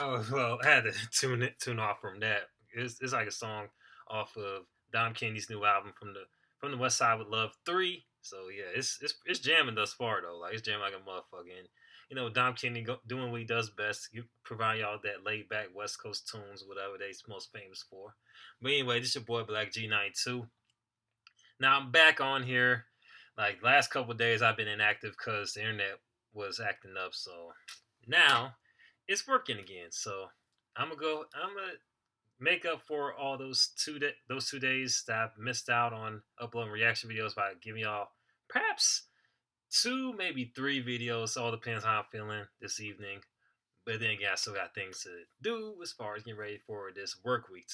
Oh well, I had to tune off from that. It's like a song off of Dom Kennedy's new album from the West Side with Love 3. So yeah, it's jamming thus far though. Like it's jamming like a motherfucker. And you know, Dom Kennedy doing what he does best. You provide y'all that laid back West Coast tunes, whatever they's most famous for. But anyway, this is your boy Black G92. Now I'm back on here. Like last couple of days, I've been inactive because the internet was acting up. So now it's working again. So I'm gonna make up for all those 2 days that I've missed out on uploading reaction videos by giving y'all perhaps two, maybe three videos. All depends how I'm feeling this evening. But then again, I still got things to do as far as getting ready for this work week,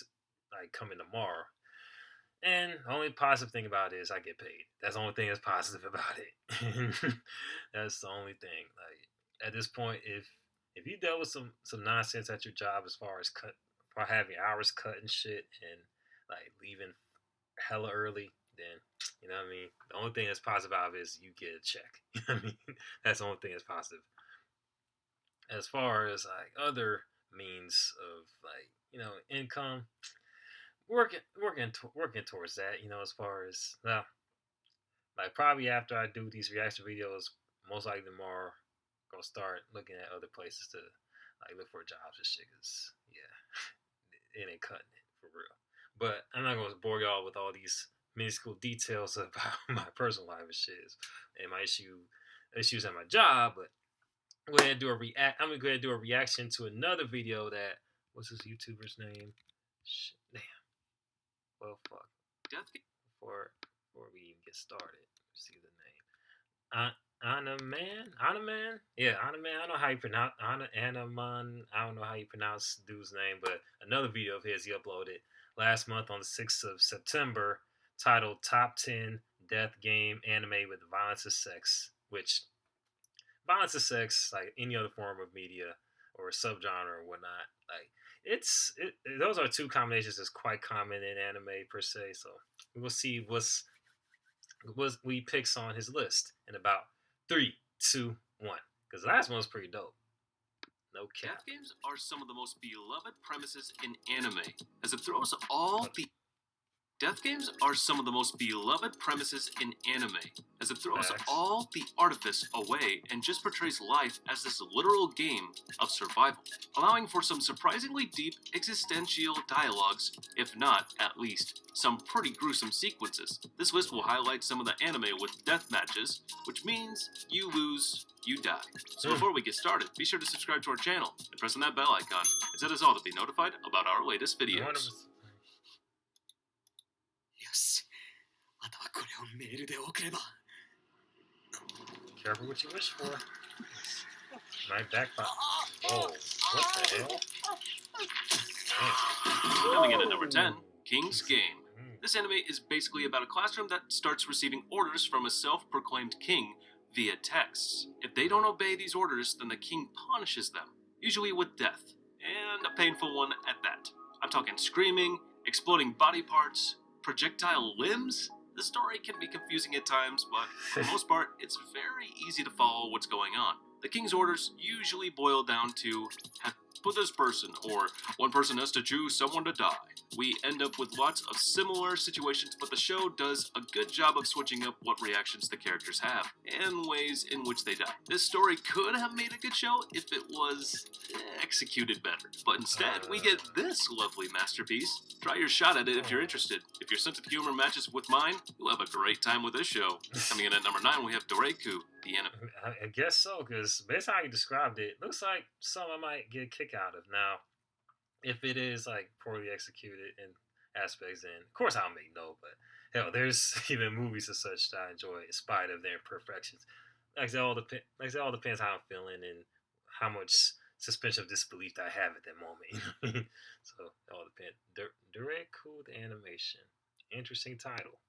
like coming tomorrow. And the only positive thing about it is I get paid. That's the only thing that's positive about it. That's the only thing. Like at this point, if you dealt with some nonsense at your job as far as for having hours cut and shit and like leaving hella early, then you know what I mean. The only thing that's positive out of it is you get a check. You know what I mean? That's the only thing that's positive. As far as like other means of like income, working towards that. You know, as far as well, like probably after I do these reaction videos, most likely tomorrow, gonna start looking at other places to like look for jobs and shit. Cause yeah, it ain't cutting it for real. But I'm not gonna bore y'all with all these minuscule details about my personal life and shit and my issues at my job. But go ahead and do a react. I'm gonna go ahead and do a reaction to another video that what's this YouTuber's name? Shit, damn. Well, fuck. Before we even get started, see the name. Anna Man. Yeah, Anna Man. I don't know how you pronounce Anna Man. I don't know how you pronounce dude's name, but another video of his he uploaded last month on the 6th of September, titled "Top 10 Death Game Anime with Violence and Sex," which violence and sex, like any other form of media or subgenre or whatnot, like those are two combinations that's quite common in anime per se. So we'll see what we picks on his list in about 3, 2, 1. Because the last one was pretty dope. No cap. Death games are some of the most beloved premises in anime, as it throws all the Death games are some of the most beloved premises in anime, as it throws all the artifice away and just portrays life as this literal game of survival, allowing for some surprisingly deep existential dialogues, if not, at least, some pretty gruesome sequences. This list will highlight some of the anime with death matches, which means you lose, you die. So before we get started, be sure to subscribe to our channel and press on that bell icon and set us all to be notified about our latest videos. Careful what you wish for. My backpack. Oh, what the hell? Coming in at number 10, King's Game. This anime is basically about a classroom that starts receiving orders from a self-proclaimed king via texts. If they don't obey these orders, then the king punishes them, usually with death, and a painful one at that. I'm talking screaming, exploding body parts, projectile limbs. The story can be confusing at times, but for the most part, it's very easy to follow what's going on. The king's orders usually boil down to put this person, or one person has to choose someone to die. We end up with lots of similar situations, but the show does a good job of switching up what reactions the characters have, and ways in which they die. This story could have made a good show if it was executed better, but instead we get this lovely masterpiece. Try your shot at it if you're interested. If your sense of humor matches with mine, you'll have a great time with this show. Coming in at number 9, we have Doret-ku The Animation. I guess so, because based on how you described it, looks like something I might get a kick out of. Now, if it is like poorly executed in aspects, then of course I'll make note. But hell, there's even movies and such that I enjoy in spite of their imperfections. Like it all depends how I'm feeling and how much suspension of disbelief that I have at that moment. So it all depends. Doret-ku The Animation. Interesting title.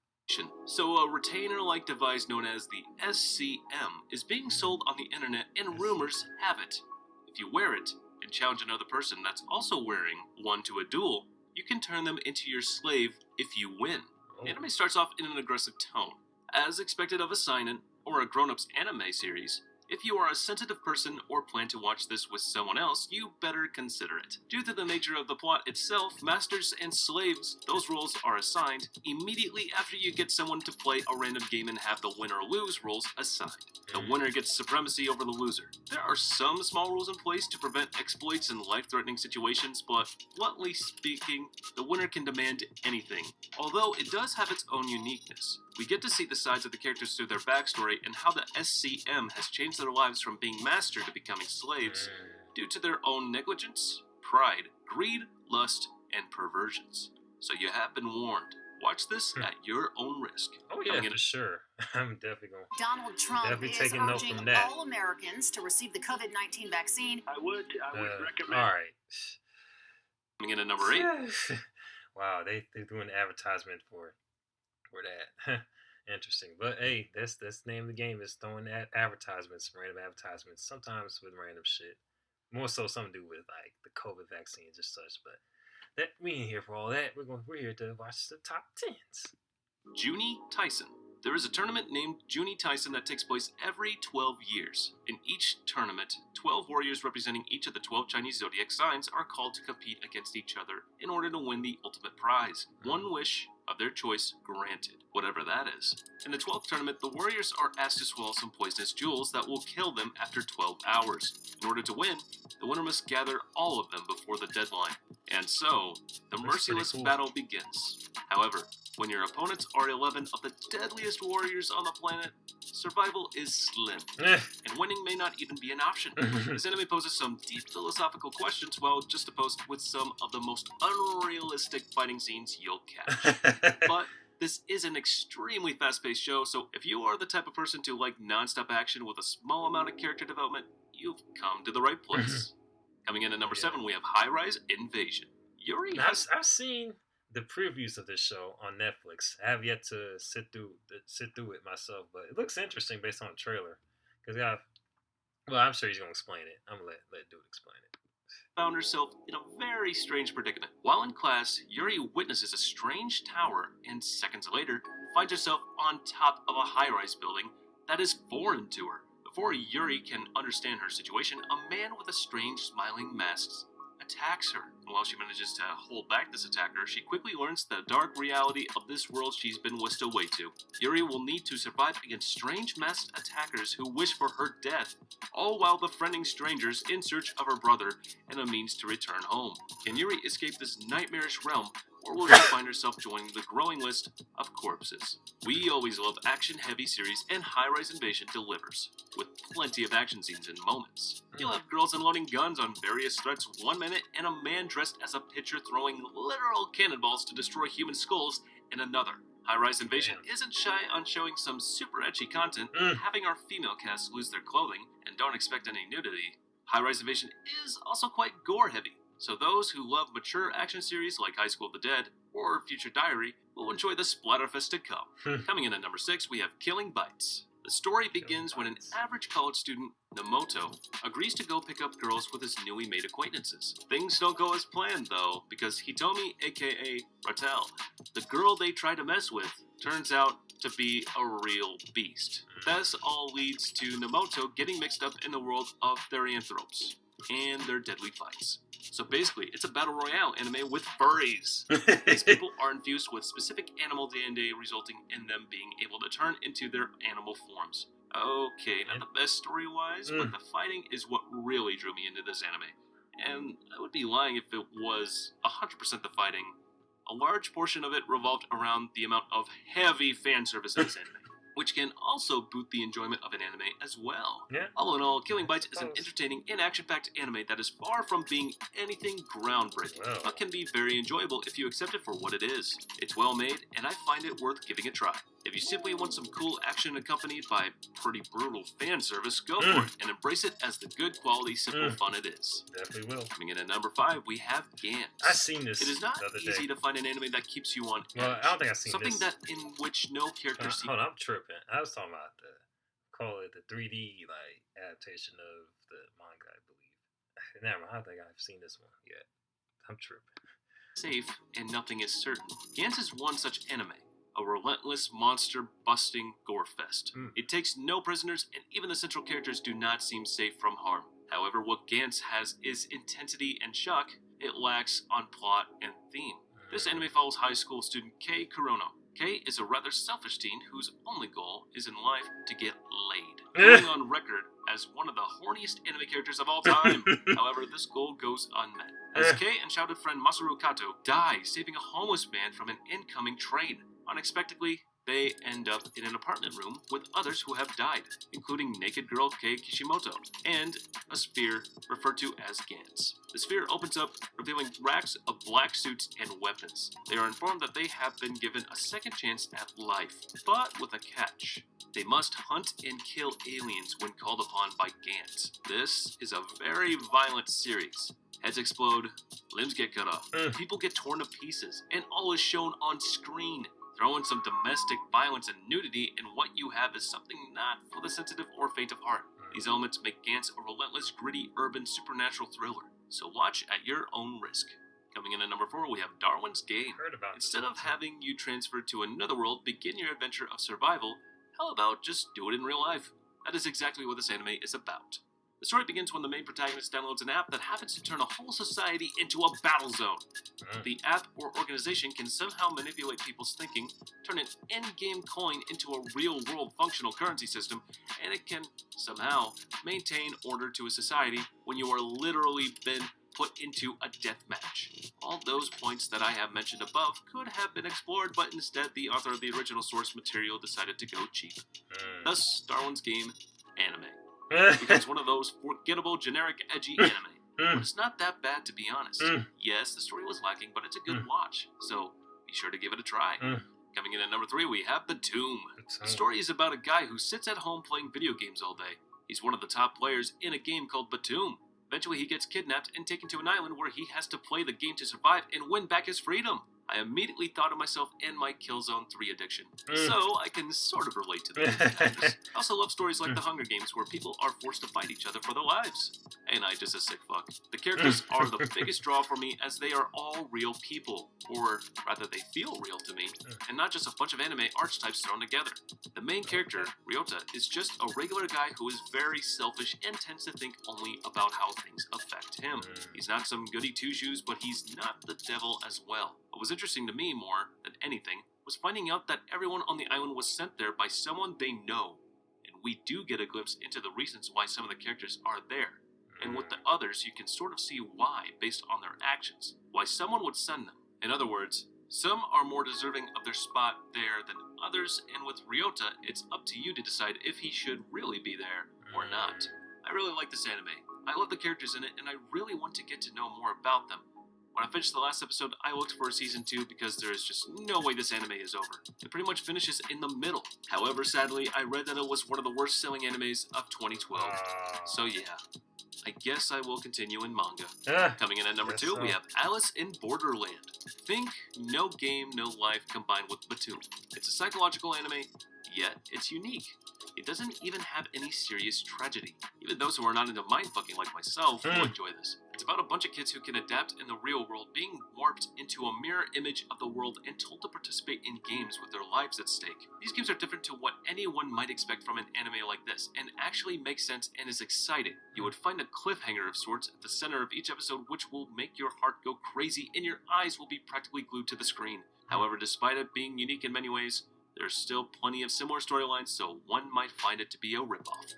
So a retainer-like device known as the SCM is being sold on the internet, and rumors have it if you wear it and challenge another person that's also wearing one to a duel, you can turn them into your slave if you win. The anime starts off in an aggressive tone. As expected of a seinen or a grown-ups anime series, If you are a sensitive person or plan to watch this with someone else, you better consider it. Due to the nature of the plot itself, masters and slaves, those roles are assigned immediately after you get someone to play a random game and have the win or lose roles assigned. The winner gets supremacy over the loser. There are some small rules in place to prevent exploits in life-threatening situations, but bluntly speaking, the winner can demand anything. Although it does have its own uniqueness. We get to see the sides of the characters through their backstory and how the SCM has changed their lives from being master to becoming slaves due to their own negligence, pride, greed, lust, and perversions. So you have been warned. Watch this at your own risk. Oh yeah, for sure. I'm definitely going. Donald Trump is urging all Americans to receive the COVID-19 vaccine. I would recommend. All right. Coming in at number 8. Wow, they're doing advertisement for that. Interesting. But hey, that's the name of the game, is throwing advertisements, random advertisements, sometimes with random shit. More so something to do with like the COVID vaccines or such, but that we ain't here for all that. We're here to watch the top 10s. Junie Tyson. There is a tournament named Junie Tyson that takes place every 12 years. In each tournament, 12 warriors representing each of the 12 Chinese zodiac signs are called to compete against each other in order to win the ultimate prize. One wish of their choice granted, whatever that is. In the 12th tournament, the warriors are asked to swallow some poisonous jewels that will kill them after 12 hours. In order to win, the winner must gather all of them before the deadline. And so, the merciless battle begins. However, when your opponents are 11 of the deadliest warriors on the planet, survival is slim, and winning may not even be an option. This anime poses some deep philosophical questions while juxtaposed with some of the most unrealistic fighting scenes you'll catch. But this is an extremely fast-paced show, so if you are the type of person to like non-stop action with a small amount of character development, you've come to the right place. Coming in at number 7, we have High Rise Invasion. Yuri has... I've seen the previews of this show on Netflix. I have yet to sit through it myself, but it looks interesting based on the trailer. Well, I'm sure he's gonna explain it. I'm gonna let Dude explain it. Found herself in a very strange predicament. While in class, Yuri witnesses a strange tower, and seconds later, finds herself on top of a high-rise building that is foreign to her. Before Yuri can understand her situation, a man with a strange smiling mask attacks her. And while she manages to hold back this attacker, she quickly learns the dark reality of this world she's been whisked away to. Yuri will need to survive against strange masked attackers who wish for her death, all while befriending strangers in search of her brother and a means to return home. Can Yuri escape this nightmarish realm, or will she find herself joining the growing list of corpses? We always love action-heavy series, and High Rise Invasion delivers, with plenty of action scenes and moments. You'll have girls unloading guns on various threats one minute, and a man dressed as a pitcher throwing literal cannonballs to destroy human skulls in another. High Rise Invasion isn't shy on showing some super ecchi content, having our female cast lose their clothing, and don't expect any nudity. High Rise Invasion is also quite gore-heavy. So those who love mature action series like High School of the Dead or Future Diary will enjoy the splatterfest to come. Coming in at number 6, we have Killing Bites. The story begins when an average college student, Namoto, agrees to go pick up girls with his newly made acquaintances. Things don't go as planned, though, because Hitomi, aka Ratel, the girl they try to mess with, turns out to be a real beast. This all leads to Namoto getting mixed up in the world of therianthropes and their deadly fights. So basically, it's a battle royale anime with furries. These people are infused with specific animal DNA, resulting in them being able to turn into their animal forms. Okay, not the best story-wise, but the fighting is what really drew me into this anime. And I would be lying if it was 100% the fighting. A large portion of it revolved around the amount of heavy fan service in this anime, which can also boost the enjoyment of an anime as well. All in all, Killing Bites is an entertaining and action-packed anime that is far from being anything groundbreaking, but can be very enjoyable if you accept it for what it is. It's well made, and I find it worth giving a try. If you simply want some cool action accompanied by pretty brutal fan service, go for it, and embrace it as the good quality, simple fun it is. Definitely will. Coming in at number 5, we have Gantz. I've seen this. It is not easy to find an anime that keeps you on edge. Well, I don't think I've seen something this. that in which no character seems... Hold on, I'm tripping. I was talking about the 3D like adaptation of the manga, I believe. Never mind, I don't think I've seen this one yet. I'm tripping. Safe and nothing is certain. Gantz is one such anime. a relentless monster-busting gore fest. It takes no prisoners, and even the central characters do not seem safe from harm. However, what Gantz has is intensity and shock. It lacks on plot and theme. This anime follows high school student Kei Kurono. Kei is a rather selfish teen whose only goal is in life to get laid, going on record as one of the horniest anime characters of all time. However, this goal goes unmet, as Kei and childhood friend Masaru Kato die saving a homeless man from an incoming train. Unexpectedly, they end up in an apartment room with others who have died, including naked girl Kei Kishimoto, and a sphere referred to as Gantz. The sphere opens up, revealing racks of black suits and weapons. They are informed that they have been given a second chance at life, but with a catch. They must hunt and kill aliens when called upon by Gantz. This is a very violent series. Heads explode, limbs get cut off, people get torn to pieces, and all is shown on screen. Throw in some domestic violence and nudity, and what you have is something not for the sensitive or faint of heart. These elements make Gantz a relentless, gritty, urban, supernatural thriller, so watch at your own risk. Coming in at number 4, we have Darwin's Game. Instead of having you transfer to another world, begin your adventure of survival, how about just do it in real life? That is exactly what this anime is about. The story begins when the main protagonist downloads an app that happens to turn a whole society into a battle zone. The app or organization can somehow manipulate people's thinking, turn an in-game coin into a real-world functional currency system, and it can somehow maintain order to a society when you are literally been put into a death match. All those points that I have mentioned above could have been explored, but instead the author of the original source material decided to go cheap. Thus, Darwin's Game anime becomes one of those forgettable, generic, edgy anime. But it's not that bad, to be honest. Yes, the story was lacking, but it's a good watch, so be sure to give it a try. Coming in at number 3, we have The Tomb. The story is about a guy who sits at home playing video games all day. He's one of the top players in a game called Batum. Eventually, he gets kidnapped and taken to an island where he has to play the game to survive and win back his freedom. I immediately thought of myself and my Killzone 3 addiction, so I can sort of relate to this. I also love stories like The Hunger Games, where people are forced to fight each other for their lives. Ain't I just a sick fuck? The characters are the biggest draw for me, as they are all real people, or rather they feel real to me, and not just a bunch of anime archetypes thrown together. The main character, Ryota, is just a regular guy who is very selfish and tends to think only about how things affect him. He's not some goody two-shoes, but he's not the devil as well. What was interesting to me more than anything was finding out that everyone on the island was sent there by someone they know, and we do get a glimpse into the reasons why some of the characters are there. And with the others, you can sort of see why based on their actions, why someone would send them. In other words, some are more deserving of their spot there than others, and with Ryota, it's up to you to decide if he should really be there or not. I really like this anime. I love the characters in it, and I really want to get to know more about them. When I finished the last episode, I looked for a season 2 because there is just no way this anime is over. It pretty much finishes in the middle. However, sadly, I read that it was one of the worst selling animes of 2012. So yeah, I guess I will continue in manga. Coming in at number 2, we have Alice in Borderland. Think No Game, No Life combined with Batum. It's a psychological anime, yet it's unique. It doesn't even have any serious tragedy. Even those who are not into mindfucking like myself will enjoy this. It's about a bunch of kids who can adapt in the real world, being warped into a mirror image of the world and told to participate in games with their lives at stake. These games are different to what anyone might expect from an anime like this, and actually make sense and is exciting. You would find a cliffhanger of sorts at the center of each episode, which will make your heart go crazy and your eyes will be practically glued to the screen. However, despite it being unique in many ways, there's still plenty of similar storylines, so one might find it to be a ripoff.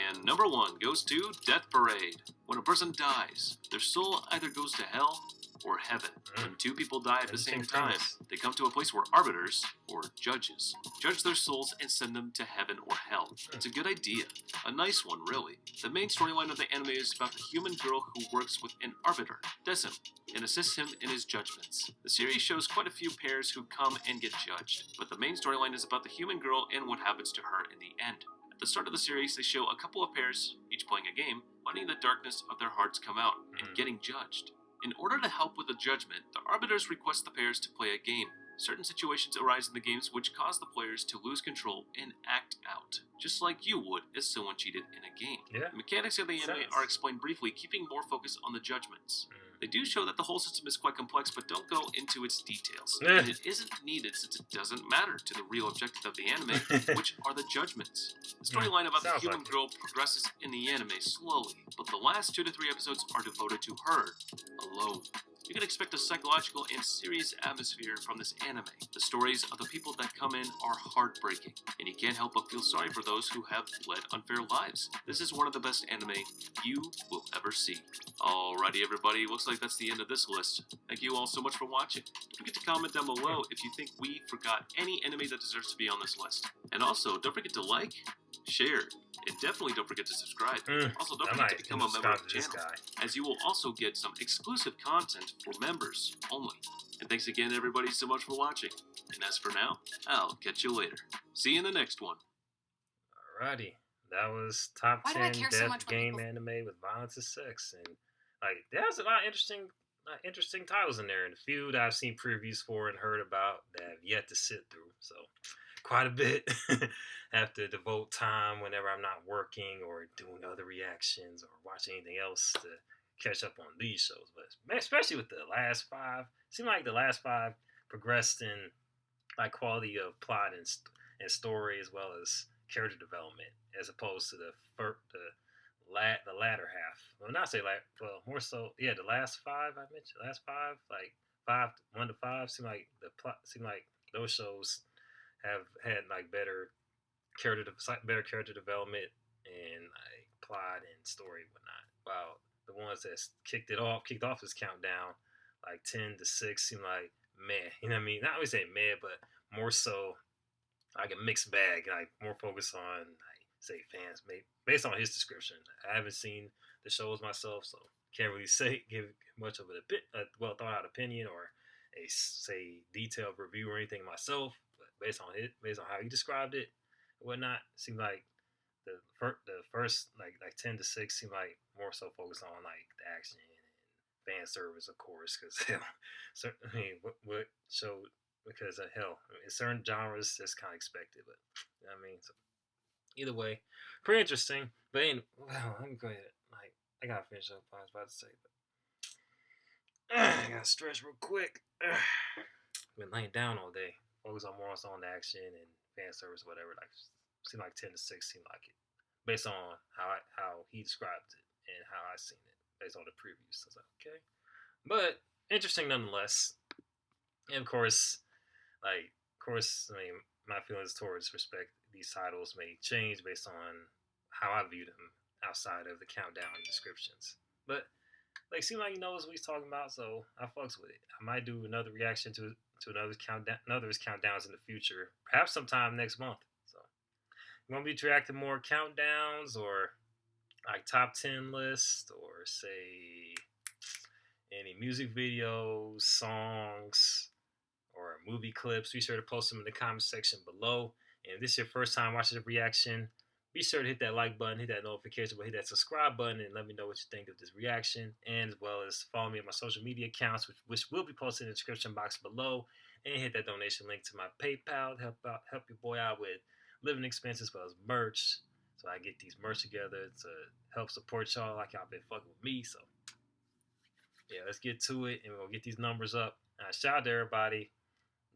And number 1 goes to Death Parade. When a person dies, their soul either goes to hell or heaven. When 2 people die at the same time, they come to a place where arbiters, or judges, judge their souls and send them to heaven or hell. It's a good idea. A nice one, really. The main storyline of the anime is about the human girl who works with an arbiter, Desim, and assists him in his judgments. The series shows quite a few pairs who come and get judged, but the main storyline is about the human girl and what happens to her in the end. At the start of the series, they show a couple of pairs, each playing a game, letting the darkness of their hearts come out and getting judged. In order to help with the judgment, the arbiters request the pairs to play a game, Certain situations arise in the games which cause the players to lose control and act out, just like you would if someone cheated in a game. Yeah. The mechanics of the anime are explained briefly, keeping more focus on the judgments. They do show that the whole system is quite complex, but don't go into its details. And it isn't needed since it doesn't matter to the real objective of the anime, which are the judgments. The storyline about the human girl progresses in the anime slowly, but the last 2 to 3 episodes are devoted to her alone. You can expect a psychological and serious atmosphere from this anime. The stories of the people that come in are heartbreaking, and you can't help but feel sorry for those who have led unfair lives. This is one of the best anime you will ever see. Alrighty everybody, looks like that's the end of this list. Thank you all so much for watching. Don't forget to comment down below if you think we forgot any anime that deserves to be on this list. And also, don't forget to like, share, and definitely don't forget to subscribe. Also, don't forget to become a member of the channel, as you will also get some exclusive content for members only. And thanks again, everybody, so much for watching. And as for now, I'll catch you later. See you in the next one. Alrighty, that was top 10 death game anime with violence and sex, and like there's a lot of interesting titles in there, and a few that I've seen previews for and heard about that have yet to sit through. So quite a bit. Have to devote time whenever I'm not working or doing other reactions or watching anything else to catch up on these shows. But especially with the last 5, seemed like the last 5 progressed in like quality of plot and story as well as character development, as opposed to the latter half. Well, not say like, well, more so, yeah, the last 5 I mentioned, last 5, like 1 to 5, seemed like those shows have had like better character development and like plot and story and whatnot. Wow, the ones that kicked off this countdown, like 10 to 6, seem like meh. You know what I mean? Not always say meh, but more so like a mixed bag. Like more focused on like say fans, based on his description. I haven't seen the shows myself, so can't really give much of a well thought out opinion or a say detailed review or anything myself. But based on how he described it and whatnot, it seemed like the first like 10 to 6 seemed like more so focused on like the action and fan service, of course, because what show, because in certain genres that's kind of expected, but you know what I mean. So either way, pretty interesting. But anyway, let me go ahead. Like I gotta finish up what I was about to say, but I gotta stretch real quick. Been laying down all day. Focus on more on the action and fan service, whatever. Like seemed like 10 to 6 seemed like it, based on how he described it and how I seen it, based on the previews. So I was like, okay, but interesting nonetheless. And of course, I mean, my feelings towards these titles may change based on how I view them outside of the countdown descriptions. But like, seems like he knows what he's talking about, so I fucks with it. I might do another reaction to another countdowns in the future, perhaps sometime next month. So you want me to react to more countdowns or like top 10 lists or say any music videos, songs, or movie clips, be sure to post them in the comment section below. And if this is your first time watching the reaction, be sure to hit that like button, hit that notification button, hit that subscribe button, and let me know what you think of this reaction. And as well as follow me on my social media accounts, which will be posted in the description box below. And hit that donation link to my PayPal to help your boy out with living expenses as well as merch. So I get these merch together to help support y'all like y'all been fucking with me. So yeah, let's get to it, and we'll get these numbers up. Shout out to everybody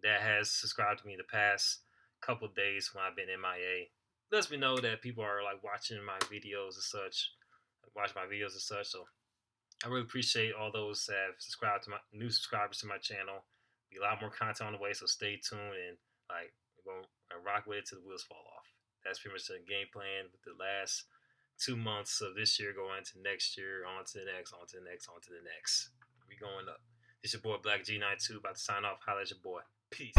that has subscribed to me the past couple days when I've been MIA. Lets me know that people are like watching my videos and such. So I really appreciate all those that have subscribed to my new subscribers to my channel. Be a lot more content on the way, so stay tuned and like we're gonna rock with it till the wheels fall off. That's pretty much the game plan with the last 2 months of this year going into next year, on to the next. We going up. It's your boy Black G92 about to sign off. Holla at your boy. Peace.